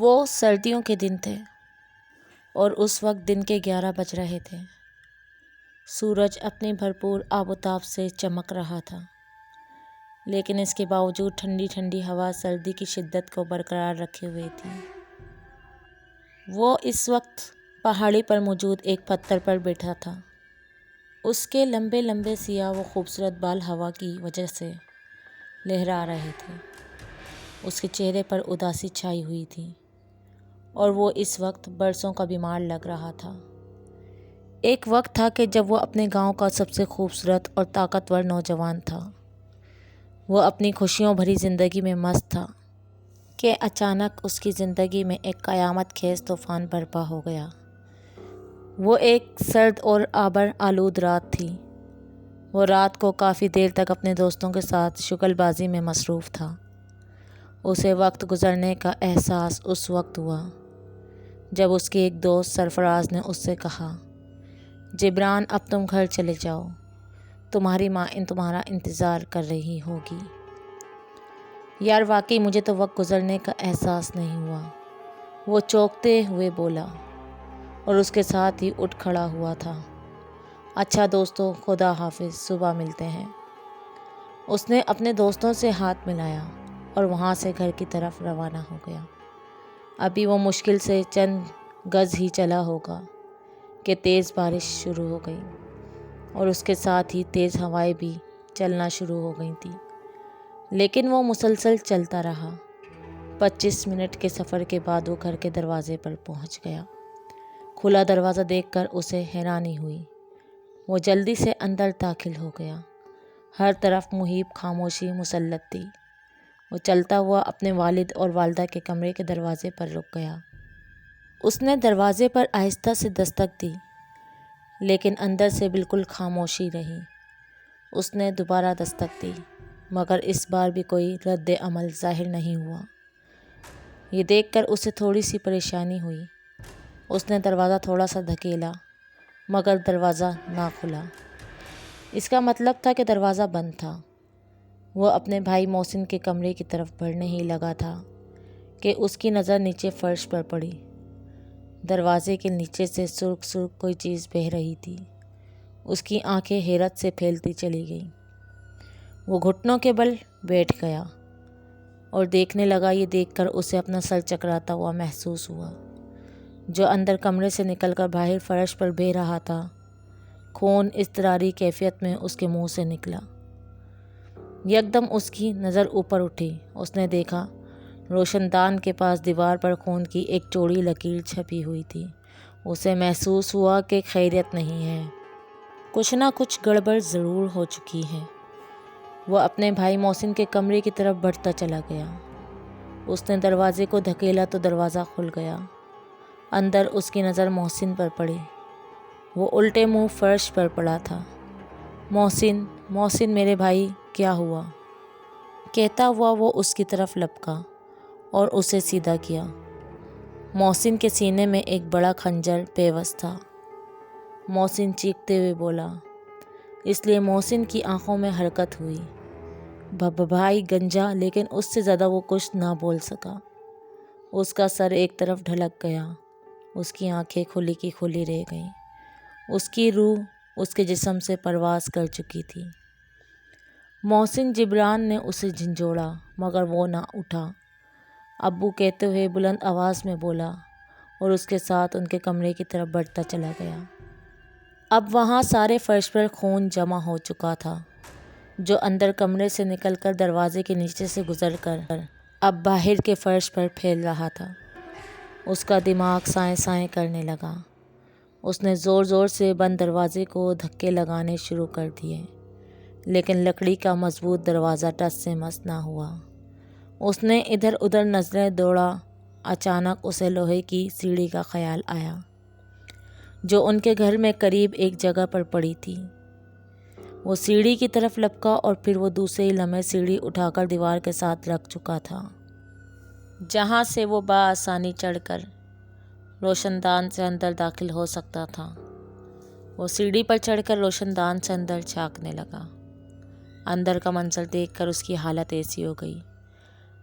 وہ سردیوں کے دن تھے اور اس وقت دن کے 11 بج رہے تھے۔ سورج اپنی بھرپور آب و تاب سے چمک رہا تھا، لیکن اس کے باوجود ٹھنڈی ٹھنڈی ہوا سردی کی شدت کو برقرار رکھے ہوئے تھی۔ وہ اس وقت پہاڑی پر موجود ایک پتھر پر بیٹھا تھا۔ اس کے لمبے لمبے سیاہ و خوبصورت بال ہوا کی وجہ سے لہرا رہے تھے۔ اس کے چہرے پر اداسی چھائی ہوئی تھی اور وہ اس وقت برسوں کا بیمار لگ رہا تھا۔ ایک وقت تھا کہ جب وہ اپنے گاؤں کا سب سے خوبصورت اور طاقتور نوجوان تھا۔ وہ اپنی خوشیوں بھری زندگی میں مست تھا کہ اچانک اس کی زندگی میں ایک قیامت خیز طوفان برپا ہو گیا۔ وہ ایک سرد اور آبر آلود رات تھی۔ وہ رات کو کافی دیر تک اپنے دوستوں کے ساتھ شغل بازی میں مصروف تھا۔ اسے وقت گزرنے کا احساس اس وقت ہوا جب اس کے ایک دوست سرفراز نے اس سے کہا، جبران اب تم گھر چلے جاؤ، تمہاری ماں تمہارا انتظار کر رہی ہوگی۔ یار واقعی مجھے تو وقت گزرنے کا احساس نہیں ہوا، وہ چونکتے ہوئے بولا اور اس کے ساتھ ہی اٹھ کھڑا ہوا تھا۔ اچھا دوستو، خدا حافظ، صبح ملتے ہیں۔ اس نے اپنے دوستوں سے ہاتھ ملایا اور وہاں سے گھر کی طرف روانہ ہو گیا۔ ابھی وہ مشکل سے چند گز ہی چلا ہوگا کہ تیز بارش شروع ہو گئی اور اس کے ساتھ ہی تیز ہوائیں بھی چلنا شروع ہو گئی تھیں، لیکن وہ مسلسل چلتا رہا۔ 25 منٹ کے سفر کے بعد وہ گھر کے دروازے پر پہنچ گیا۔ کھلا دروازہ دیکھ کر اسے حیرانی ہوئی۔ وہ جلدی سے اندر داخل ہو گیا۔ ہر طرف محیط خاموشی مسلط تھی۔ وہ چلتا ہوا اپنے والد اور والدہ کے کمرے کے دروازے پر رک گیا۔ اس نے دروازے پر آہستہ سے دستک دی، لیکن اندر سے بالکل خاموشی رہی۔ اس نے دوبارہ دستک دی، مگر اس بار بھی کوئی رد عمل ظاہر نہیں ہوا۔ یہ دیکھ کر اسے تھوڑی سی پریشانی ہوئی۔ اس نے دروازہ تھوڑا سا دھکیلا، مگر دروازہ نہ کھلا۔ اس کا مطلب تھا کہ دروازہ بند تھا۔ وہ اپنے بھائی محسن کے کمرے کی طرف بڑھنے ہی لگا تھا کہ اس کی نظر نیچے فرش پر پڑی۔ دروازے کے نیچے سے سرخ سرخ کوئی چیز بہہ رہی تھی۔ اس کی آنکھیں حیرت سے پھیلتی چلی گئیں۔ وہ گھٹنوں کے بل بیٹھ گیا اور دیکھنے لگا۔ یہ دیکھ کر اسے اپنا سر چکراتا ہوا محسوس ہوا۔ جو اندر کمرے سے نکل کر باہر فرش پر بہہ رہا تھا، خون اضطراری کیفیت میں اس کے منہ سے نکلا۔ یکدم اس کی نظر اوپر اٹھی۔ اس نے دیکھا روشن دان کے پاس دیوار پر خون کی ایک چوڑی لکیر چھپی ہوئی تھی۔ اسے محسوس ہوا کہ خیریت نہیں ہے، کچھ نہ کچھ گڑبڑ ضرور ہو چکی ہے۔ وہ اپنے بھائی محسن کے کمرے کی طرف بڑھتا چلا گیا۔ اس نے دروازے کو دھکیلا تو دروازہ کھل گیا۔ اندر اس کی نظر محسن پر پڑی۔ وہ الٹے منہ فرش پر پڑا تھا۔ محسن، محسن میرے بھائی، کیا ہوا؟ کہتا ہوا وہ اس کی طرف لپکا اور اسے سیدھا کیا۔ محسن کے سینے میں ایک بڑا خنجر پیوست تھا۔ محسن چیختے ہوئے بولا۔ اس لیے محسن کی آنکھوں میں حرکت ہوئی۔ بھائی گنجا، لیکن اس سے زیادہ وہ کچھ نہ بول سکا۔ اس کا سر ایک طرف ڈھلک گیا۔ اس کی آنکھیں کھلی کی کھلی رہ گئیں۔ اس کی روح اس کے جسم سے پرواز کر چکی تھی۔ محسن جبران نے اسے جھنجھوڑا، مگر وہ نہ اٹھا۔ ابو کہتے ہوئے بلند آواز میں بولا اور اس کے ساتھ ان کے کمرے کی طرف بڑھتا چلا گیا۔ اب وہاں سارے فرش پر خون جمع ہو چکا تھا، جو اندر کمرے سے نکل کر دروازے کے نیچے سے گزر کر اب باہر کے فرش پر پھیل رہا تھا۔ اس کا دماغ سائیں سائیں کرنے لگا۔ اس نے زور زور سے بند دروازے کو دھکے لگانے شروع کر دیے، لیکن لکڑی کا مضبوط دروازہ ٹس سے مس نہ ہوا۔ اس نے ادھر ادھر نظریں دوڑا۔ اچانک اسے لوہے کی سیڑھی کا خیال آیا، جو ان کے گھر میں قریب ایک جگہ پر پڑی تھی۔ وہ سیڑھی کی طرف لپکا اور پھر وہ دوسرے ہی لمحے سیڑھی اٹھا کر دیوار کے ساتھ رکھ چکا تھا، جہاں سے وہ بآسانی چڑھ کر روشن دان سے اندر داخل ہو سکتا تھا۔ وہ سیڑھی پر چڑھ کر روشن دان سے اندر جھانکنے لگا۔ اندر کا منظر دیکھ کر اس کی حالت ایسی ہو گئی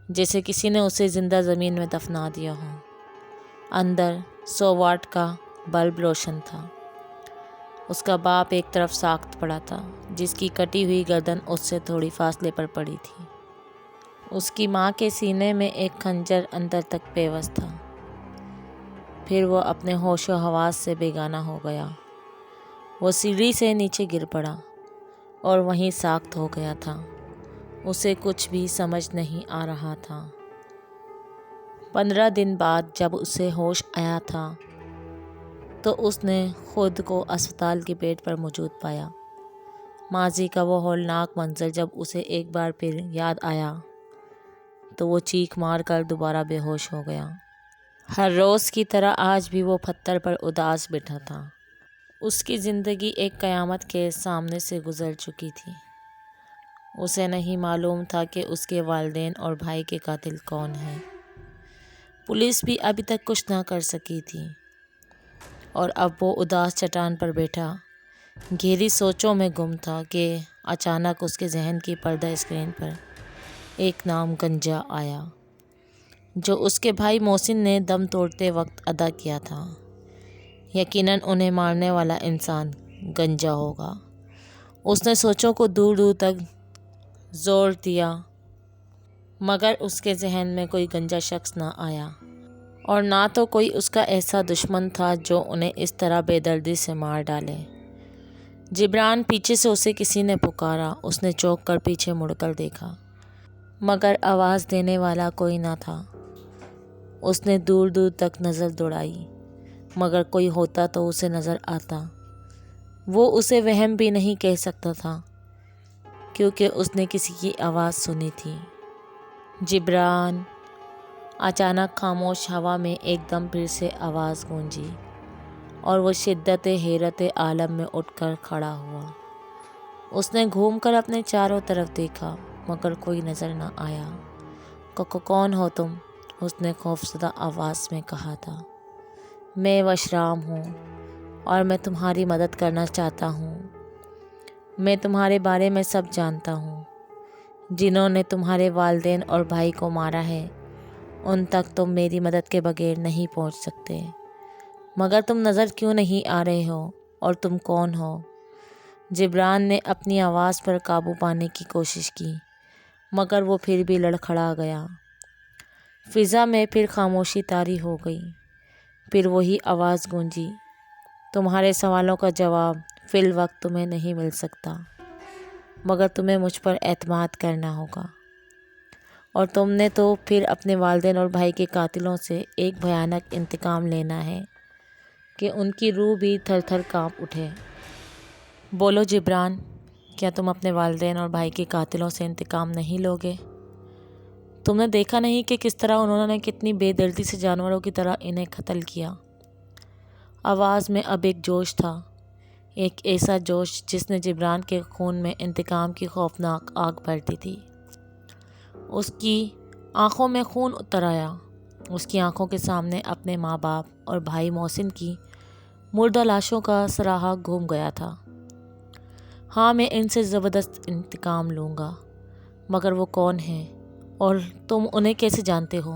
جیسے کسی نے اسے زندہ زمین میں دفنا دیا ہو۔ اندر 100 واٹ کا بلب روشن تھا۔ اس کا باپ ایک طرف ساخت پڑا تھا، جس کی کٹی ہوئی گردن اس سے تھوڑی فاصلے پر پڑی تھی۔ اس کی ماں کے سینے میں ایک خنجر اندر تک پیوست تھا۔ پھر وہ اپنے ہوش و حواس سے بیگانہ ہو گیا۔ وہ سیڑھی سے نیچے گر پڑا اور وہیں ساخت ہو گیا تھا۔ اسے کچھ بھی سمجھ نہیں آ رہا تھا۔ 15 دن بعد جب اسے ہوش آیا تھا تو اس نے خود کو اسپتال کے بیڈ پر موجود پایا۔ ماضی کا وہ ہولناک منظر جب اسے ایک بار پھر یاد آیا تو وہ چیخ مار کر دوبارہ بے ہوش ہو گیا۔ ہر روز کی طرح آج بھی وہ پتھر پر اداس بیٹھا تھا۔ اس کی زندگی ایک قیامت کے سامنے سے گزر چکی تھی۔ اسے نہیں معلوم تھا کہ اس کے والدین اور بھائی کے قاتل کون ہیں۔ پولیس بھی ابھی تک کچھ نہ کر سکی تھی، اور اب وہ اداس چٹان پر بیٹھا گہری سوچوں میں گم تھا کہ اچانک اس کے ذہن کی پردہ اسکرین پر ایک نام گنجا آیا، جو اس کے بھائی محسن نے دم توڑتے وقت ادا کیا تھا۔ یقیناً انہیں مارنے والا انسان گنجا ہوگا۔ اس نے سوچوں کو دور دور تک زور دیا، مگر اس کے ذہن میں کوئی گنجا شخص نہ آیا، اور نہ تو کوئی اس کا ایسا دشمن تھا جو انہیں اس طرح بے دردی سے مار ڈالے۔ جبران، پیچھے سے اسے کسی نے پکارا۔ اس نے چونک کر پیچھے مڑ کر دیکھا، مگر آواز دینے والا کوئی نہ تھا۔ اس نے دور دور تک نظر دوڑائی، مگر کوئی ہوتا تو اسے نظر آتا۔ وہ اسے وہم بھی نہیں کہہ سکتا تھا، کیونکہ اس نے کسی کی آواز سنی تھی۔ جبران! اچانک خاموش ہوا میں ایک دم پھر سے آواز گونجی، اور وہ شدت حیرت عالم میں اٹھ کر کھڑا ہوا۔ اس نے گھوم کر اپنے چاروں طرف دیکھا، مگر کوئی نظر نہ آیا۔ کون ہو تم؟ اس نے خوفزدہ آواز میں کہا تھا۔ میں وشرام ہوں، اور میں تمہاری مدد کرنا چاہتا ہوں۔ میں تمہارے بارے میں سب جانتا ہوں۔ جنہوں نے تمہارے والدین اور بھائی کو مارا ہے، ان تک تم میری مدد کے بغیر نہیں پہنچ سکتے۔ مگر تم نظر کیوں نہیں آ رہے ہو، اور تم کون ہو؟ جبران نے اپنی آواز پر قابو پانے کی کوشش کی، مگر وہ پھر بھی لڑکھڑا گیا۔ فضا میں پھر خاموشی طاری ہو گئی۔ پھر وہی آواز گونجی، تمہارے سوالوں کا جواب فی الوقت تمہیں نہیں مل سکتا، مگر تمہیں مجھ پر اعتماد کرنا ہوگا۔ اور تم نے تو پھر اپنے والدین اور بھائی کے قاتلوں سے ایک بھیانک انتقام لینا ہے کہ ان کی روح بھی تھر تھر کانپ اٹھے۔ بولو جبران، کیا تم اپنے والدین اور بھائی کے قاتلوں سے انتقام نہیں لوگے؟ تم نے دیکھا نہیں کہ کس طرح انہوں نے کتنی بے دردی سے جانوروں کی طرح انہیں قتل کیا؟ آواز میں اب ایک جوش تھا، ایک ایسا جوش جس نے جبران کے خون میں انتقام کی خوفناک آگ بھر دی تھی۔ اس کی آنکھوں میں خون اتر آیا۔ اس کی آنکھوں کے سامنے اپنے ماں باپ اور بھائی محسن کی مردہ لاشوں کا سراہا گھوم گیا تھا۔ ہاں، میں ان سے زبردست انتقام لوں گا، مگر وہ کون ہیں اور تم انہیں کیسے جانتے ہو؟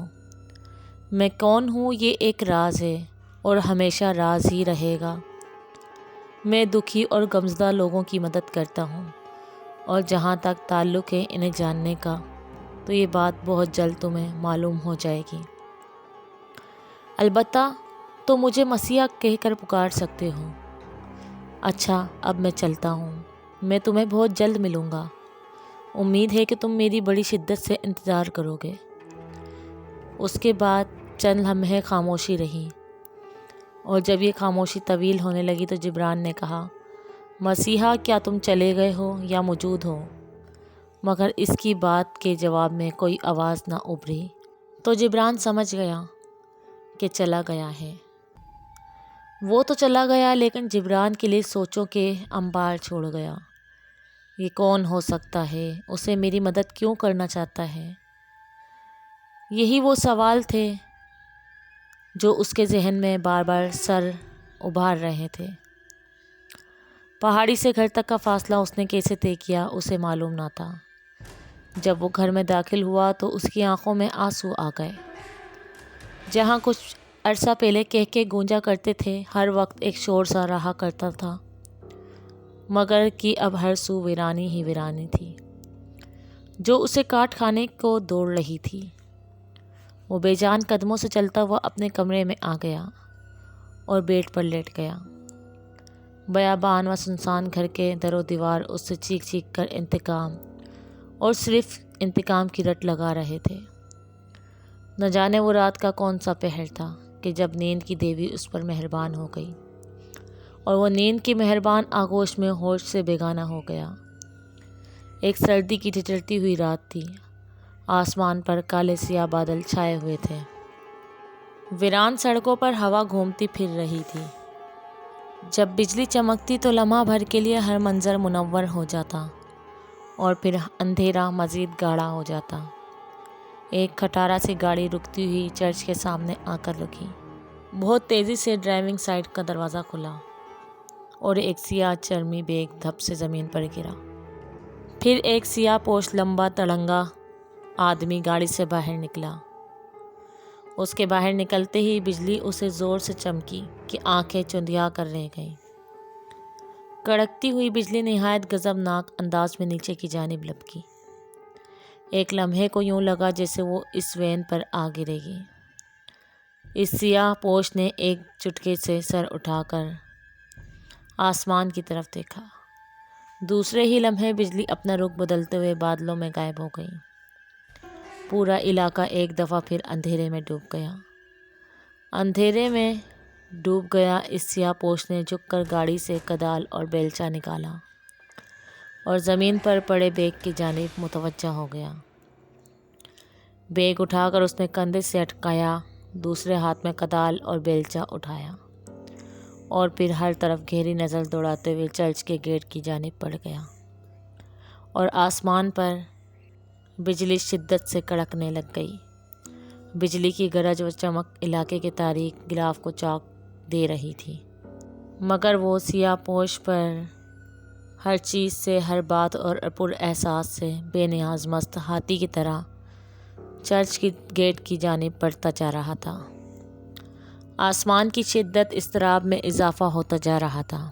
میں کون ہوں یہ ایک راز ہے، اور ہمیشہ راز ہی رہے گا۔ میں دکھی اور غمزدہ لوگوں کی مدد کرتا ہوں، اور جہاں تک تعلق ہے انہیں جاننے کا، تو یہ بات بہت جلد تمہیں معلوم ہو جائے گی۔ البتہ تم مجھے مسیحا کہہ کر پکار سکتے ہو۔ اچھا، اب میں چلتا ہوں۔ میں تمہیں بہت جلد ملوں گا۔ امید ہے کہ تم میری بڑی شدت سے انتظار کرو گے۔ اس کے بعد چند لمحے خاموشی رہی، اور جب یہ خاموشی طویل ہونے لگی تو جبران نے کہا، مسیحا، کیا تم چلے گئے ہو یا موجود ہو؟ مگر اس کی بات کے جواب میں کوئی آواز نہ ابھری، تو جبران سمجھ گیا کہ چلا گیا ہے۔ وہ تو چلا گیا، لیکن جبران کے لیے سوچوں کے انبار چھوڑ گیا۔ یہ کون ہو سکتا ہے؟ اسے میری مدد کیوں کرنا چاہتا ہے؟ یہی وہ سوال تھے جو اس کے ذہن میں بار بار سر ابھار رہے تھے۔ پہاڑی سے گھر تک کا فاصلہ اس نے کیسے طے کیا، اسے معلوم نہ تھا۔ جب وہ گھر میں داخل ہوا تو اس کی آنکھوں میں آنسو آ گئے۔ جہاں کچھ عرصہ پہلے کہکے گونجا کرتے تھے، ہر وقت ایک شور سا رہا کرتا تھا، مگر کہ اب ہر سو ویرانی ہی ویرانی تھی جو اسے کاٹ کھانے کو دوڑ رہی تھی۔ وہ بے جان قدموں سے چلتا ہوا اپنے کمرے میں آ گیا اور بیڈ پر لیٹ گیا۔ بیابان و سنسان گھر کے در و دیوار اس سے چیخ چیخ کر انتقام اور صرف انتقام کی رٹ لگا رہے تھے۔ نہ جانے وہ رات کا کون سا پہر تھا کہ جب نیند کی دیوی اس پر مہربان ہو گئی اور وہ نیند کی مہربان آغوش میں ہوش سے بیگانہ ہو گیا۔ ایک سردی کی ٹھٹرتی ہوئی رات تھی، آسمان پر کالے سیاہ بادل چھائے ہوئے تھے، ویران سڑکوں پر ہوا گھومتی پھر رہی تھی۔ جب بجلی چمکتی تو لمحہ بھر کے لیے ہر منظر منور ہو جاتا اور پھر اندھیرا مزید گاڑھا ہو جاتا۔ ایک کھٹارا سی گاڑی رکتی ہوئی چرچ کے سامنے آ کر رکی۔ بہت تیزی سے ڈرائیونگ سائیڈ کا دروازہ کھلا اور ایک سیاہ چرمی بیگ دھپ سے زمین پر گرا۔ پھر ایک سیاہ پوش لمبا تڑنگا آدمی گاڑی سے باہر نکلا۔ اس کے باہر نکلتے ہی بجلی اسے زور سے چمکی کہ آنکھیں چندھیا کر رہ گئیں۔ کڑکتی ہوئی بجلی نہایت غضبناک انداز میں نیچے کی جانب لپکی۔ ایک لمحے کو یوں لگا جیسے وہ اس وین پر آ گرے گی۔ اس سیاہ پوش نے ایک چٹکے سے سر اٹھا کر آسمان کی طرف دیکھا۔ دوسرے ہی لمحے بجلی اپنا رخ بدلتے ہوئے بادلوں میں غائب ہو گئی۔ پورا علاقہ ایک دفعہ پھر اندھیرے میں ڈوب گیا۔ اندھیرے میں ڈوب گیا اس سیاہ پوش نے جھک کر گاڑی سے کدال اور بیلچہ نکالا اور زمین پر پڑے بیگ کی جانب متوجہ ہو گیا۔ بیگ اٹھا کر اس نے کندھے سے اٹکایا، دوسرے ہاتھ میں کدال اور بیلچہ اٹھایا اور پھر ہر طرف گہری نظر دوڑاتے ہوئے چرچ کے گیٹ کی جانب بڑھ گیا اور آسمان پر بجلی شدت سے کڑکنے لگ گئی۔ بجلی کی گرج و چمک علاقے کے تاریک غلاف کو چاک دے رہی تھی، مگر وہ سیاہ پوش پر ہر چیز سے، ہر بات اور پر احساس سے بے نیاز مست ہاتھی کی طرح چرچ کی گیٹ کی جانب بڑھتا جا رہا تھا۔ آسمان کی شدت اضطراب میں اضافہ ہوتا جا رہا تھا۔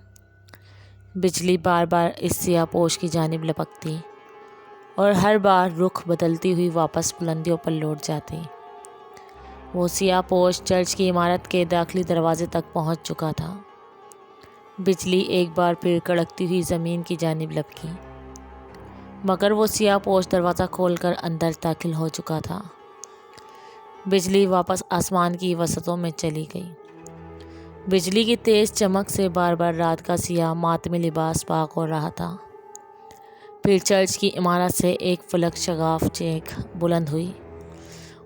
بجلی بار بار اس سیاہ پوش کی جانب لپکتی اور ہر بار رخ بدلتی ہوئی واپس بلندیوں پر لوٹ جاتی۔ وہ سیاہ پوش چرچ کی عمارت کے داخلی دروازے تک پہنچ چکا تھا۔ بجلی ایک بار پھر کڑکتی ہوئی زمین کی جانب لپکی، مگر وہ سیاہ پوش دروازہ کھول کر اندر داخل ہو چکا تھا۔ بجلی واپس آسمان کی وسطوں میں چلی گئی۔ بجلی کی تیز چمک سے بار بار رات کا سیاہ ماتمی لباس پاک ہو رہا تھا۔ پھر چرچ کی عمارت سے ایک فلک شگاف چیخ بلند ہوئی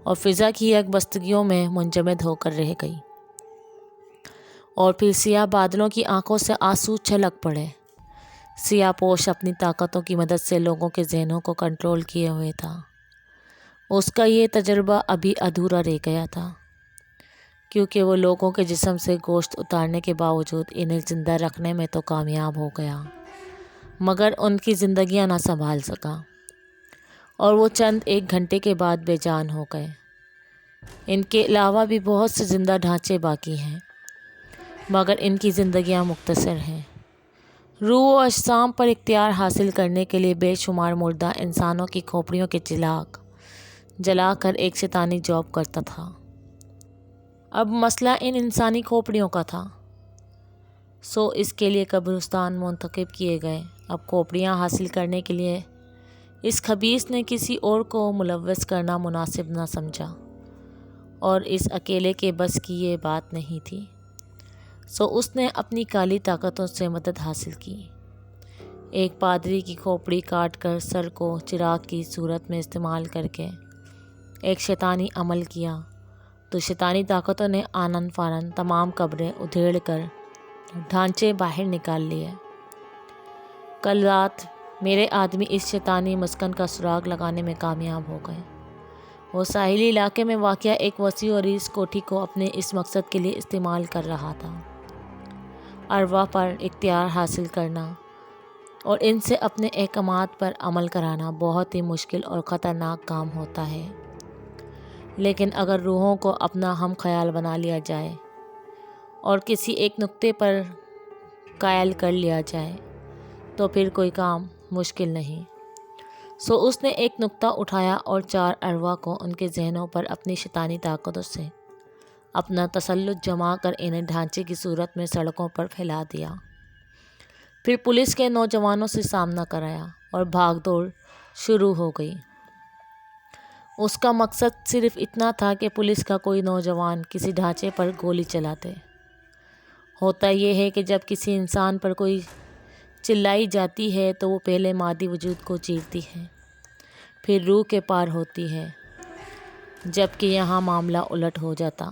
اور فضا کی یک بستگیوں میں منجمد ہو کر رہ گئی، اور پھر سیاہ بادلوں کی آنکھوں سے آنسو چھلک پڑے۔ سیاہ پوش اپنی طاقتوں کی مدد سے لوگوں کے ذہنوں کو کنٹرول کیے ہوئے تھا۔ اس کا یہ تجربہ ابھی ادھورا رہ گیا تھا، کیونکہ وہ لوگوں کے جسم سے گوشت اتارنے کے باوجود انہیں زندہ رکھنے میں تو کامیاب ہو گیا، مگر ان کی زندگیاں نہ سنبھال سکا، اور وہ چند ایک گھنٹے کے بعد بے جان ہو گئے۔ ان کے علاوہ بھی بہت سے زندہ ڈھانچے باقی ہیں، مگر ان کی زندگیاں مختصر ہیں۔ روح و اجسام پر اختیار حاصل کرنے کے لیے بے شمار مردہ انسانوں کی کھوپڑیوں کے چراغ جلا کر ایک شیطانی جاب کرتا تھا۔ اب مسئلہ ان انسانی کھوپڑیوں کا تھا، سو اس کے لیے قبرستان منتخب کیے گئے۔ اب کھوپڑیاں حاصل کرنے کے لیے اس خبیث نے کسی اور کو ملوث کرنا مناسب نہ سمجھا، اور اس اکیلے کے بس کی یہ بات نہیں تھی، سو اس نے اپنی کالی طاقتوں سے مدد حاصل کی۔ ایک پادری کی کھوپڑی کاٹ کر سر کو چراغ کی صورت میں استعمال کر کے ایک شیطانی عمل کیا تو شیطانی طاقتوں نے آنن فانن تمام قبریں ادھیڑ کر ڈھانچے باہر نکال لیے۔ کل رات میرے آدمی اس شیطانی مسکن کا سراغ لگانے میں کامیاب ہو گئے۔ وہ ساحلی علاقے میں واقع ایک وسیع و عریض کوٹھی کو اپنے اس مقصد کے لیے استعمال کر رہا تھا۔ ارواح پر اختیار حاصل کرنا اور ان سے اپنے احکامات پر عمل کرانا بہت ہی مشکل اور خطرناک کام ہوتا ہے۔ لیکن اگر روحوں کو اپنا ہم خیال بنا لیا جائے اور کسی ایک نقطے پر قائل کر لیا جائے تو پھر کوئی کام مشکل نہیں۔ سو اس نے ایک نقطہ اٹھایا اور 4 ارواح کو ان کے ذہنوں پر اپنی شیطانی طاقتوں سے اپنا تسلط جما کر انہیں ڈھانچے کی صورت میں سڑکوں پر پھیلا دیا۔ پھر پولیس کے نوجوانوں سے سامنا کرایا اور بھاگ دوڑ شروع ہو گئی۔ اس کا مقصد صرف اتنا تھا کہ پولیس کا کوئی نوجوان کسی ڈھانچے پر گولی چلا دے۔ ہوتا یہ ہے کہ جب کسی انسان پر کوئی چلائی جاتی ہے تو وہ پہلے مادی وجود کو چیرتی ہے، پھر روح کے پار ہوتی ہے، جبکہ یہاں معاملہ الٹ ہو جاتا۔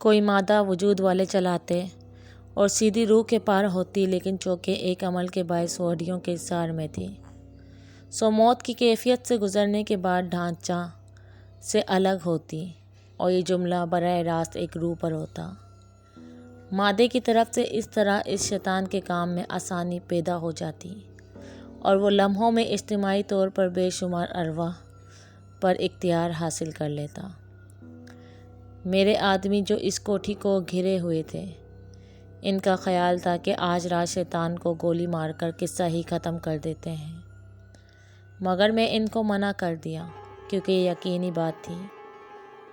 کوئی مادہ وجود والے چلاتے اور سیدھی روح کے پار ہوتی، لیکن چونکہ ایک عمل کے باعث وہ ہڈیوں کے حصار میں تھی، سو موت کی کیفیت سے گزرنے کے بعد ڈھانچہ سے الگ ہوتی اور یہ جملہ براہ راست ایک روح پر ہوتا۔ مادے کی طرف سے اس طرح اس شیطان کے کام میں آسانی پیدا ہو جاتی اور وہ لمحوں میں اجتماعی طور پر بے شمار ارواح پر اختیار حاصل کر لیتا۔ میرے آدمی جو اس کوٹھی کو گھرے ہوئے تھے، ان کا خیال تھا کہ آج رات شیطان کو گولی مار کر قصہ ہی ختم کر دیتے ہیں، مگر میں ان کو منع کر دیا کیونکہ یہ یقینی بات تھی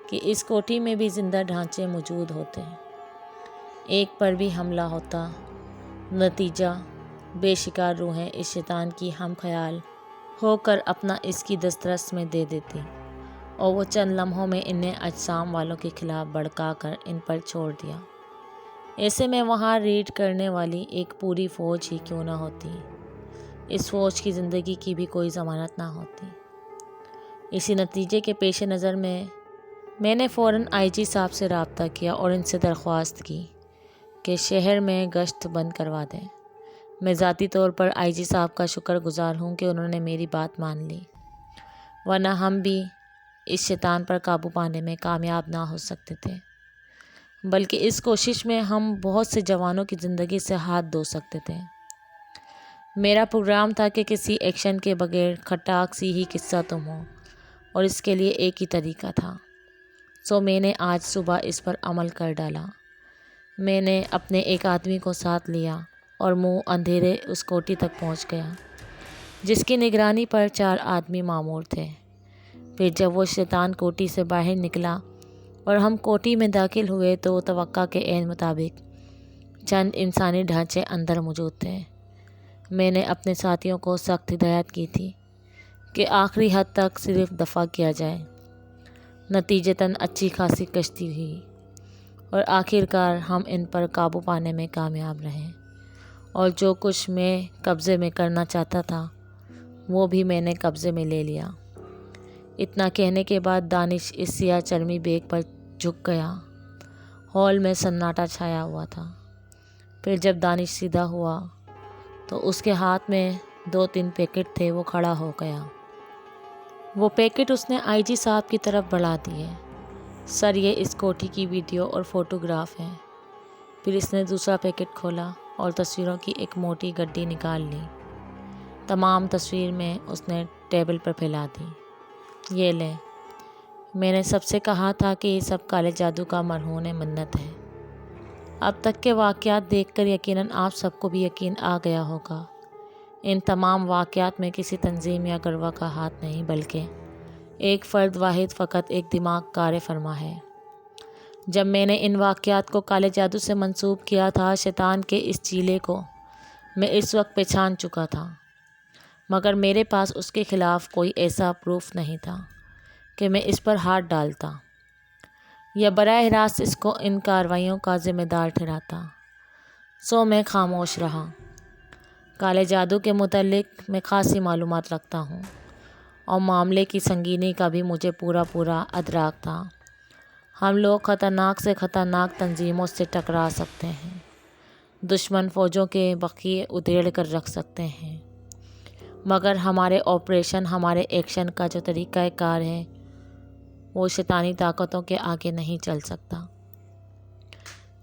کہ اس کوٹھی میں بھی زندہ ڈھانچے موجود ہوتے ہیں۔ ایک پر بھی حملہ ہوتا، نتیجہ بے شکار روحیں اس شیطان کی ہم خیال ہو کر اپنا اس کی دسترس میں دے دیتی اور وہ چند لمحوں میں انہیں اجسام والوں کے خلاف بھڑکا کر ان پر چھوڑ دیا۔ ایسے میں وہاں ریڈ کرنے والی ایک پوری فوج ہی کیوں نہ ہوتی، اس فوج کی زندگی کی بھی کوئی ضمانت نہ ہوتی۔ اسی نتیجے کے پیش نظر میں نے فوراً آئی جی صاحب سے رابطہ کیا اور ان سے درخواست کی کہ شہر میں گشت بند کروا دیں۔ میں ذاتی طور پر آئی جی صاحب کا شکر گزار ہوں کہ انہوں نے میری بات مان لی، ورنہ ہم بھی اس شیطان پر قابو پانے میں کامیاب نہ ہو سکتے تھے، بلکہ اس کوشش میں ہم بہت سے جوانوں کی زندگی سے ہاتھ دھو سکتے تھے۔ میرا پروگرام تھا کہ کسی ایکشن کے بغیر کھٹاک سی ہی قصہ تم ہو، اور اس کے لیے ایک ہی طریقہ تھا۔ سو میں نے آج صبح اس پر عمل کر ڈالا۔ میں نے اپنے ایک آدمی کو ساتھ لیا اور منہ اندھیرے اس کوٹھی تک پہنچ گیا جس کی نگرانی پر 4 آدمی مامور تھے۔ پھر جب وہ شیطان کوٹھی سے باہر نکلا اور ہم کوٹھی میں داخل ہوئے تو توقع کے عین مطابق چند انسانی ڈھانچے اندر موجود تھے۔ میں نے اپنے ساتھیوں کو سخت ہدایت کی تھی کہ آخری حد تک صرف دفاع کیا جائے۔ نتیجتاً اچھی خاصی کشتی ہوئی اور آخرکار ہم ان پر قابو پانے میں کامیاب رہے، اور جو کچھ میں قبضے میں کرنا چاہتا تھا وہ بھی میں نے قبضے میں لے لیا۔ اتنا کہنے کے بعد دانش اس سیاہ چرمی بیگ پر جھک گیا۔ ہال میں سناٹا چھایا ہوا تھا۔ پھر جب دانش سیدھا ہوا تو اس کے ہاتھ میں 2-3 پیکٹ تھے، وہ کھڑا ہو گیا۔ وہ پیکٹ اس نے آئی جی صاحب کی طرف بڑھا دیے۔ سر، یہ اس کوٹھی کی ویڈیو اور فوٹوگراف ہے۔ پھر اس نے دوسرا پیکٹ کھولا اور تصویروں کی ایک موٹی گڈی نکال لی۔ تمام تصویر میں اس نے ٹیبل پر پھیلا دی۔ یہ لیں، میں نے سب سے کہا تھا کہ یہ سب کالے جادو کا مرہون منت ہے۔ اب تک کے واقعات دیکھ کر یقیناً آپ سب کو بھی یقین آ گیا ہوگا۔ ان تمام واقعات میں کسی تنظیم یا گروہ کا ہاتھ نہیں، بلکہ ایک فرد واحد فقط ایک دماغ کار فرما ہے۔ جب میں نے ان واقعات کو کالے جادو سے منسوب کیا تھا، شیطان کے اس چیلے کو میں اس وقت پہچان چکا تھا، مگر میرے پاس اس کے خلاف کوئی ایسا پروف نہیں تھا کہ میں اس پر ہاتھ ڈالتا یا براہ راست اس کو ان کارروائیوں کا ذمہ دار ٹھہراتا۔ سو میں خاموش رہا۔ کالے جادو کے متعلق میں خاصی معلومات رکھتا ہوں اور معاملے کی سنگینی کا بھی مجھے پورا ادراک تھا۔ ہم لوگ خطرناک سے خطرناک تنظیموں سے ٹکرا سکتے ہیں، دشمن فوجوں کے بخیے ادھیڑ کر رکھ سکتے ہیں، مگر ہمارے آپریشن، ہمارے ایکشن کا جو طریقہ کار ہے وہ شیطانی طاقتوں کے آگے نہیں چل سکتا۔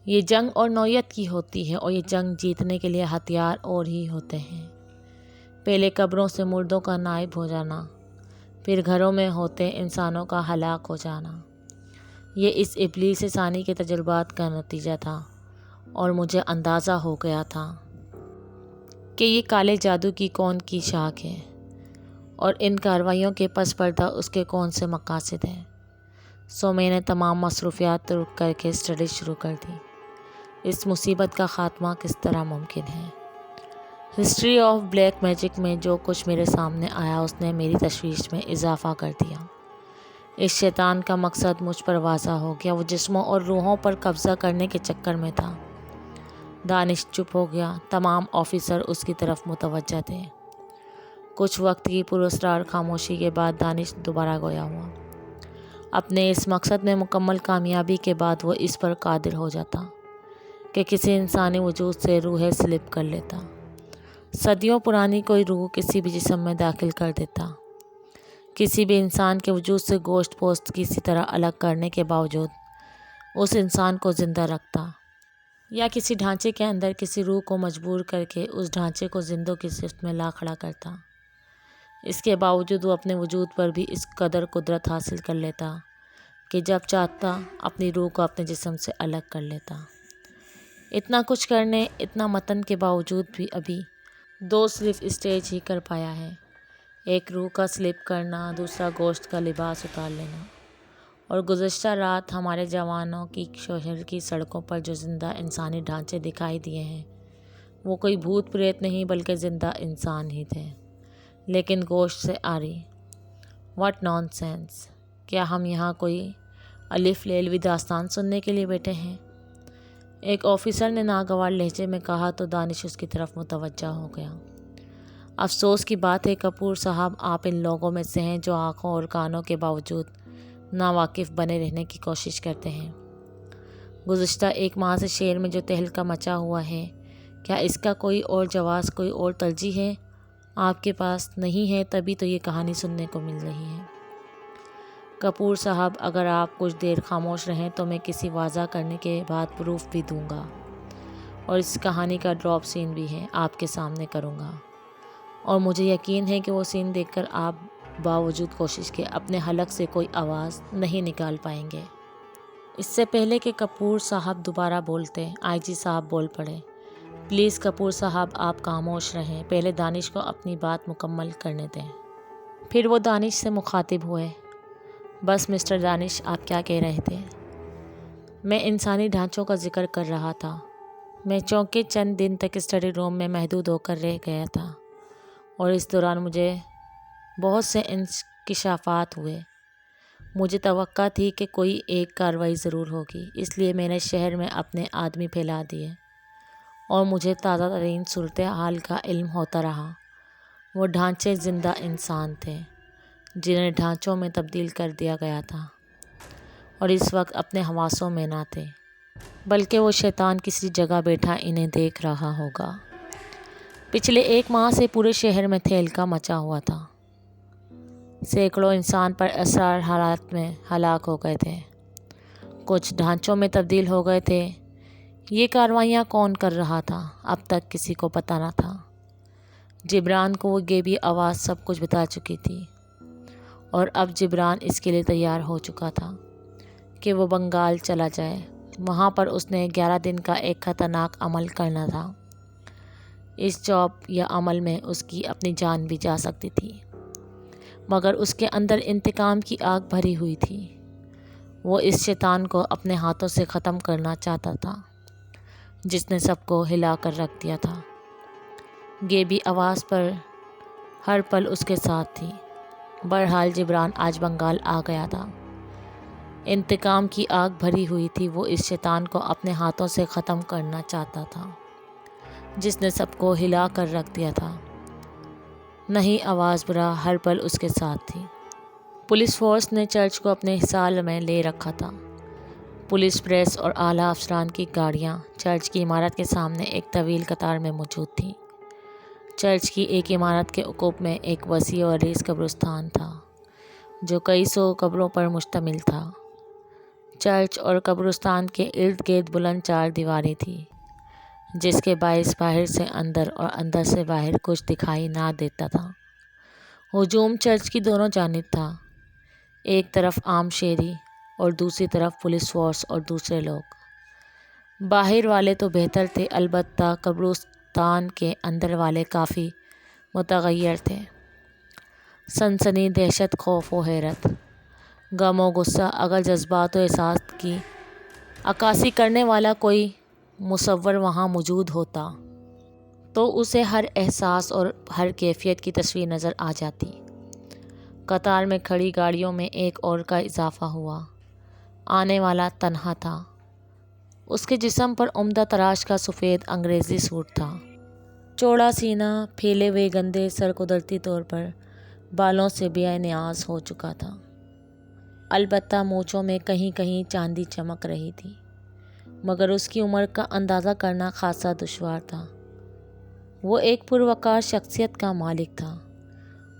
یہ جنگ اور نوعیت کی ہوتی ہے، اور یہ جنگ جیتنے کے لیے ہتھیار اور ہی ہوتے ہیں۔ پہلے قبروں سے مردوں کا نائب ہو جانا، پھر گھروں میں ہوتے انسانوں کا ہلاک ہو جانا۔ یہ اس ابلیس ثانی کے تجربات کا نتیجہ تھا، اور مجھے اندازہ ہو گیا تھا کہ یہ کالے جادو کی کون کی شاخ ہے، اور ان کارروائیوں کے پس پردہ اس کے کون سے مقاصد ہیں۔ سو میں نے تمام مصروفیات ترک کر کے اسٹڈی شروع کر دی۔ اس مصیبت کا خاتمہ کس طرح ممکن ہے؟ ہسٹری آف بلیک میجک میں جو کچھ میرے سامنے آیا اس نے میری تشویش میں اضافہ کر دیا۔ اس شیطان کا مقصد مجھ پر واضح ہو گیا۔ وہ جسموں اور روحوں پر قبضہ کرنے کے چکر میں تھا۔ دانش چپ ہو گیا۔ تمام آفیسر اس کی طرف متوجہ تھے۔ کچھ وقت کی پراسرار خاموشی کے بعد دانش دوبارہ گویا ہوا۔ اپنے اس مقصد میں مکمل کامیابی کے بعد وہ اس پر قادر ہو جاتا کہ کسی انسانی وجود سے روح سلپ کر لیتا۔ صدیوں پرانی کوئی روح کسی بھی جسم میں داخل کر دیتا، کسی بھی انسان کے وجود سے گوشت پوست کسی طرح الگ کرنے کے باوجود اس انسان کو زندہ رکھتا، یا کسی ڈھانچے کے اندر کسی روح کو مجبور کر کے اس ڈھانچے کو زندوں کی صفت میں لا کھڑا کرتا۔ اس کے باوجود وہ اپنے وجود پر بھی اس قدر قدرت حاصل کر لیتا کہ جب چاہتا اپنی روح کو اپنے جسم سے الگ کر لیتا۔ اتنا کچھ کرنے، اتنا متن کے باوجود بھی ابھی دو صرف اسٹیج ہی کر پایا ہے۔ ایک روح کا سلپ کرنا، دوسرا گوشت کا لباس اتار لینا۔ اور گزشتہ رات ہمارے جوانوں کی شہر کی سڑکوں پر جو زندہ انسانی ڈھانچے دکھائی دیے ہیں وہ کوئی بھوت پریت نہیں بلکہ زندہ انسان ہی تھے، لیکن گوشت سے آری۔ What naan sense! کیا ہم یہاں کوئی الف لیلوی داستان سننے کے لیے بیٹھے ہیں؟ ایک آفیسر نے ناگوار لہجے میں کہا تو دانش اس کی طرف متوجہ ہو گیا۔ افسوس کی بات ہے کپور صاحب، آپ ان لوگوں میں سے ہیں جو آنکھوں اور کانوں کے باوجود ناواقف بنے رہنے کی کوشش کرتے ہیں۔ گزشتہ ایک ماہ سے شہر میں جو تہلکہ مچا ہوا ہے، کیا اس کا کوئی اور جواز، کوئی اور ترجیح ہے؟ آپ کے پاس نہیں ہے، تبھی تو یہ کہانی سننے کو مل رہی ہے۔ کپور صاحب، اگر آپ کچھ دیر خاموش رہیں تو میں کسی واضح کرنے کے بعد پروف بھی دوں گا، اور اس کہانی کا ڈراپ سین بھی ہے آپ کے سامنے کروں گا، اور مجھے یقین ہے کہ وہ سین دیکھ کر آپ باوجود کوشش کے اپنے حلق سے کوئی آواز نہیں نکال پائیں گے۔ اس سے پہلے کہ کپور صاحب دوبارہ بولتے، آئی جی صاحب بول پڑے۔ پلیز کپور صاحب، آپ خاموش رہیں، پہلے دانش کو اپنی بات مکمل کرنے دیں۔ پھر وہ دانش سے مخاطب ہوئے۔ بس مسٹر دانش، آپ کیا کہہ رہے تھے؟ میں انسانی ڈھانچوں کا ذکر کر رہا تھا۔ میں چونکہ چند دن تک اسٹڈی روم میں محدود ہو کر رہ گیا تھا، اور اس دوران مجھے بہت سے انکشافات ہوئے۔ مجھے توقع تھی کہ کوئی ایک کارروائی ضرور ہوگی، اس لیے میں نے شہر میں اپنے آدمی پھیلا دیے، اور مجھے تازہ ترین صورتحال کا علم ہوتا رہا۔ وہ ڈھانچے زندہ انسان تھے جنہیں ڈھانچوں میں تبدیل کر دیا گیا تھا، اور اس وقت اپنے حواسوں میں نہ تھے، بلکہ وہ شیطان کسی جگہ بیٹھا انہیں دیکھ رہا ہوگا۔ پچھلے ایک ماہ سے پورے شہر میں تہلکہ مچا ہوا تھا۔ سینکڑوں انسان پر اسرار حالات میں ہلاک ہو گئے تھے، کچھ ڈھانچوں میں تبدیل ہو گئے تھے۔ یہ کارروائیاں کون کر رہا تھا، اب تک کسی کو پتہ نہ تھا۔ جبران کو وہ گیبی آواز سب کچھ بتا چکی تھی، اور اب جبران اس کے لیے تیار ہو چکا تھا کہ وہ بنگال چلا جائے۔ وہاں پر اس نے 11 دن کا ایک خطرناک عمل کرنا تھا۔ اس جاب یا عمل میں اس کی اپنی جان بھی جا سکتی تھی، مگر اس کے اندر انتقام کی آگ بھری ہوئی تھی۔ وہ اس شیطان کو اپنے ہاتھوں سے ختم کرنا چاہتا تھا جس نے سب کو ہلا کر رکھ دیا تھا۔ گیبی آواز پر ہر پل اس کے ساتھ تھی۔ بہرحال جبران آج بنگال آ گیا تھا۔ انتقام کی آگ بھری ہوئی تھی۔ وہ اس شیطان کو اپنے ہاتھوں سے ختم کرنا چاہتا تھا جس نے سب کو ہلا کر رکھ دیا تھا۔ نہیں، آواز برا ہر پل اس کے ساتھ تھی۔ پولیس فورس نے چرچ کو اپنے حصار میں لے رکھا تھا۔ پولیس، پریس اور اعلیٰ افسران کی گاڑیاں چرچ کی عمارت کے سامنے ایک طویل قطار میں موجود تھیں۔ چرچ کی ایک عمارت کے عقب میں ایک وسیع و عریض قبرستان تھا جو کئی سو قبروں پر مشتمل تھا۔ چرچ اور قبرستان کے ارد گرد بلند چار دیواری تھی جس کے باعث باہر سے اندر اور اندر سے باہر کچھ دکھائی نہ دیتا تھا۔ ہجوم چرچ کی دونوں جانب تھا۔ ایک طرف عام شہری اور دوسری طرف پولیس فورس اور دوسرے لوگ۔ باہر والے تو بہتر تھے، البتہ قبرستان کے اندر والے کافی متغیر تھے۔ سنسنی، دہشت، خوف و حیرت، غم و غصہ، اگر جذبات و احساس کی عکاسی کرنے والا کوئی مصور وہاں موجود ہوتا تو اسے ہر احساس اور ہر کیفیت کی تصویر نظر آ جاتی۔ قطار میں کھڑی گاڑیوں میں ایک اور کا اضافہ ہوا۔ آنے والا تنہا تھا۔ اس کے جسم پر عمدہ تراش کا سفید انگریزی سوٹ تھا۔ چوڑا سینہ، پھیلے ہوئے گندے سر قدرتی طور پر بالوں سے بے نیاز ہو چکا تھا، البتہ مونچھوں میں کہیں کہیں چاندی چمک رہی تھی، مگر اس کی عمر کا اندازہ کرنا خاصا دشوار تھا۔ وہ ایک پروقار شخصیت کا مالک تھا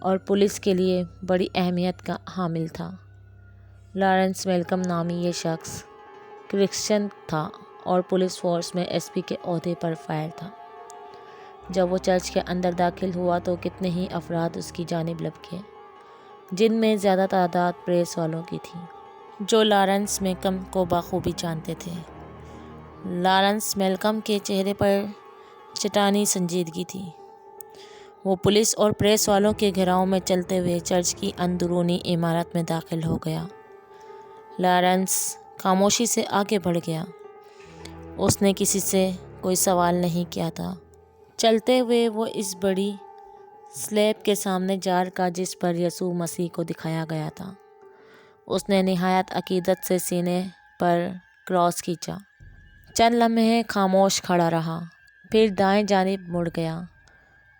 اور پولیس کے لیے بڑی اہمیت کا حامل تھا۔ لارنس میلکم نامی یہ شخص کرسچن تھا اور پولیس فورس میں ایس پی کے عہدے پر فائر تھا۔ جب وہ چرچ کے اندر داخل ہوا تو کتنے ہی افراد اس کی جانب لپکے، جن میں زیادہ تعداد پریس والوں کی تھی، جو لارنس میلکم کو بخوبی جانتے تھے۔ لارنس میلکم کے چہرے پر چٹانی سنجیدگی تھی۔ وہ پولیس اور پریس والوں کے گھیراؤ میں چلتے ہوئے چرچ کی اندرونی عمارت میں داخل ہو گیا۔ لارنس خاموشی سے آگے بڑھ گیا۔ اس نے کسی سے کوئی سوال نہیں کیا تھا۔ چلتے ہوئے وہ اس بڑی سلیب کے سامنے جا رکا جس پر یسوع مسیح کو دکھایا گیا تھا۔ اس نے نہایت عقیدت سے سینے پر کراس کھینچا، چند لمحے خاموش کھڑا رہا، پھر دائیں جانب مڑ گیا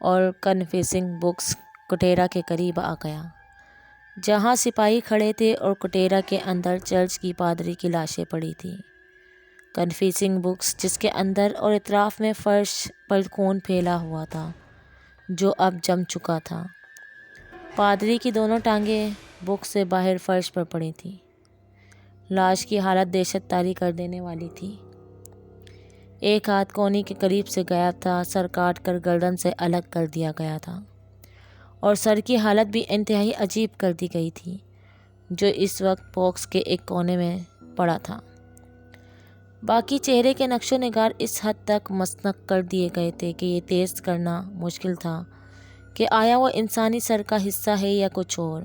اور کنفیسنگ بکس کٹیرا کے قریب آ گیا، جہاں سپاہی کھڑے تھے اور کٹیرا کے اندر چرچ کی پادری کی لاشیں پڑی تھیں۔ کنفیسنگ بکس، جس کے اندر اور اطراف میں فرش پر خون پھیلا ہوا تھا جو اب جم چکا تھا۔ پادری کی دونوں ٹانگیں بک سے باہر فرش پر پڑی تھیں۔ لاش کی حالت دہشت طاری کر دینے والی تھی۔ ایک ہاتھ کونی کے قریب سے غائب تھا، سر کاٹ کر گردن سے الگ کر دیا گیا تھا، اور سر کی حالت بھی انتہائی عجیب کر دی گئی تھی، جو اس وقت باکس کے ایک کونے میں پڑا تھا۔ باقی چہرے کے نقش و نگار اس حد تک مسنک کر دیے گئے تھے کہ یہ تیز کرنا مشکل تھا کہ آیا وہ انسانی سر کا حصہ ہے یا کچھ اور۔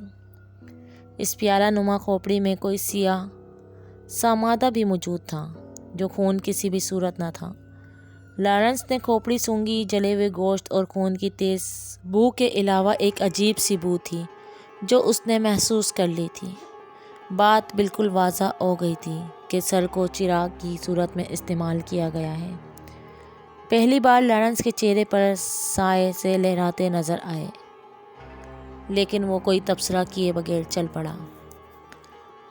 اس پیالہ نما کھوپڑی میں کوئی سیاہ سا مادہ بھی موجود تھا جو خون کسی بھی صورت نہ تھا۔ لارنس نے کھوپڑی سونگھی۔ جلے ہوئے گوشت اور خون کی تیز بو کے علاوہ ایک عجیب سی بو تھی جو اس نے محسوس کر لی تھی۔ بات بالکل واضح ہو گئی تھی کہ سر کو چراغ کی صورت میں استعمال کیا گیا ہے۔ پہلی بار لارنس کے چہرے پر سائے سے لہراتے نظر آئے، لیکن وہ کوئی تبصرہ کیے بغیر چل پڑا۔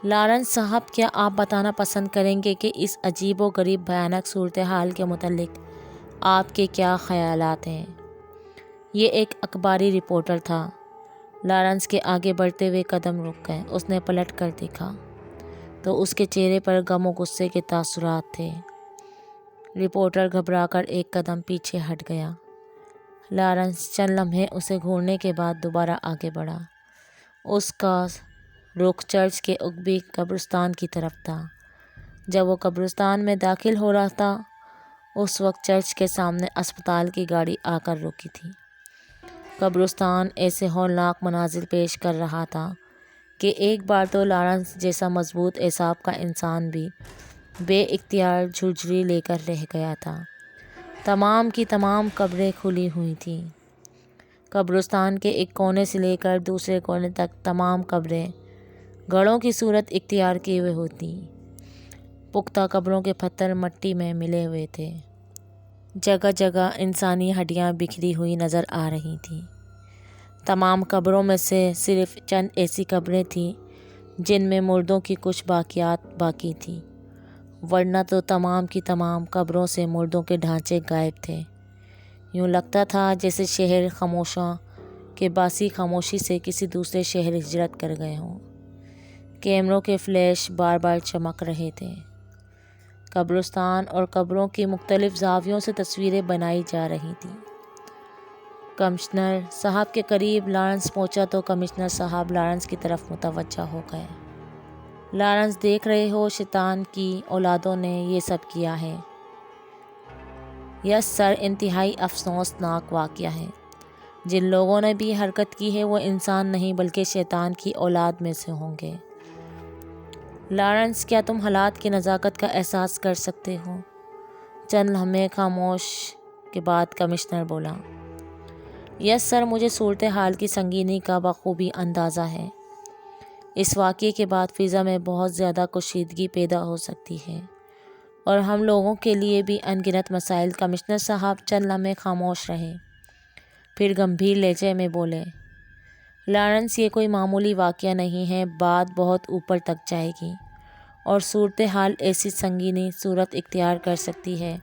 لارنس صاحب، کیا آپ بتانا پسند کریں گے کہ اس عجیب و غریب بھیانک صورتحال کے متعلق آپ کے کیا خیالات ہیں؟ یہ ایک اخباری رپورٹر تھا۔ لارنس کے آگے بڑھتے ہوئے قدم رک گئے۔ اس نے پلٹ کر دیکھا تو اس کے چہرے پر غم و غصے کے تاثرات تھے۔ رپورٹر گھبرا کر ایک قدم پیچھے ہٹ گیا۔ لارنس چند لمحے اسے گھورنے کے بعد دوبارہ آگے بڑھا۔ اس کا رخ چرچ کے عقبی قبرستان کی طرف تھا۔ جب وہ قبرستان میں داخل ہو رہا تھا، اس وقت چرچ کے سامنے اسپتال کی گاڑی آ کر رکی تھی۔ قبرستان ایسے ہولناک مناظر پیش کر رہا تھا کہ ایک بار تو لارنس جیسا مضبوط اعصاب کا انسان بھی بے اختیار جھرجھری لے کر رہ گیا تھا۔ تمام کی تمام قبریں کھلی ہوئی تھیں۔ قبرستان کے ایک کونے سے لے کر دوسرے کونے تک تمام قبریں گڑھوں کی صورت اختیار کیے ہوئے ہوتی۔ پختہ قبروں کے پتھر مٹی میں ملے ہوئے تھے۔ جگہ جگہ انسانی ہڈیاں بکھری ہوئی نظر آ رہی تھیں۔ تمام قبروں میں سے صرف چند ایسی قبریں تھیں جن میں مردوں کی کچھ باقیات باقی تھیں، ورنہ تو تمام کی تمام قبروں سے مردوں کے ڈھانچے غائب تھے۔ یوں لگتا تھا جیسے شہر خاموشاں کے باسی خاموشی سے کسی دوسرے شہر ہجرت کر گئے ہوں۔ کیمروں کے فلیش بار بار چمک رہے تھے۔ قبرستان اور قبروں کی مختلف زاویوں سے تصویریں بنائی جا رہی تھیں۔ کمشنر صاحب کے قریب لارنس پہنچا تو کمشنر صاحب لارنس کی طرف متوجہ ہو گئے۔ لارنس دیکھ رہے ہو، شیطان کی اولادوں نے یہ سب کیا ہے۔ یس سر، انتہائی افسوسناک واقعہ ہے۔ جن لوگوں نے بھی حرکت کی ہے وہ انسان نہیں بلکہ شیطان کی اولاد میں سے ہوں گے۔ لارنس، کیا تم حالات کی نزاکت کا احساس کر سکتے ہو؟ چند لمحے خاموش کے بعد کمشنر بولا۔ یس سر، مجھے صورتحال کی سنگینی کا بخوبی اندازہ ہے۔ اس واقعے کے بعد فضا میں بہت زیادہ کشیدگی پیدا ہو سکتی ہے اور ہم لوگوں کے لیے بھی ان گنت مسائل۔ کمشنر صاحب چند لمحے خاموش رہے، پھر گمبھیر لہجے میں بولے، لارنس، یہ کوئی معمولی واقعہ نہیں ہے، بات بہت اوپر تک جائے گی اور صورتحال ایسی سنگینی صورت اختیار کر سکتی ہے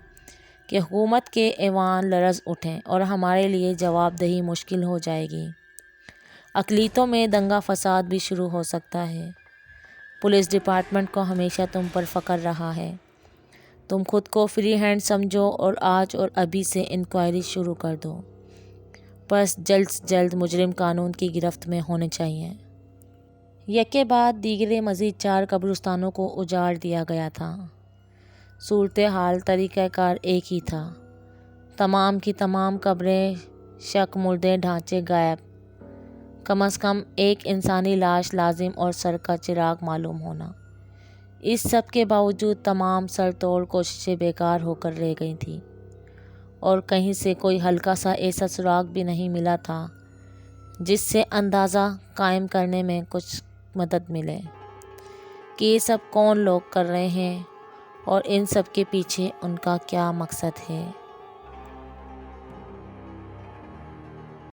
کہ حکومت کے ایوان لرز اٹھیں اور ہمارے لیے جواب دہی مشکل ہو جائے گی۔ اقلیتوں میں دنگا فساد بھی شروع ہو سکتا ہے۔ پولیس ڈپارٹمنٹ کو ہمیشہ تم پر فخر رہا ہے۔ تم خود کو فری ہینڈ سمجھو اور آج اور ابھی سے انکوائری شروع کر دو۔ بس جلد سے جلد مجرم قانون کی گرفت میں ہونے چاہیے۔ یکے بعد دیگرے مزید 4 قبرستانوں کو اجاڑ دیا گیا تھا۔ صورتحال، طریقہ کار ایک ہی تھا۔ تمام کی تمام قبریں، شق مردے ڈھانچے غائب، کم از کم ایک انسانی لاش لازم اور سر کا چراغ معلوم ہونا۔ اس سب کے باوجود تمام سر توڑ کوششیں بیکار ہو کر رہ گئی تھیں اور کہیں سے کوئی ہلکا سا ایسا سراغ بھی نہیں ملا تھا جس سے اندازہ قائم کرنے میں کچھ مدد ملے کہ یہ سب کون لوگ کر رہے ہیں اور ان سب کے پیچھے ان کا کیا مقصد ہے۔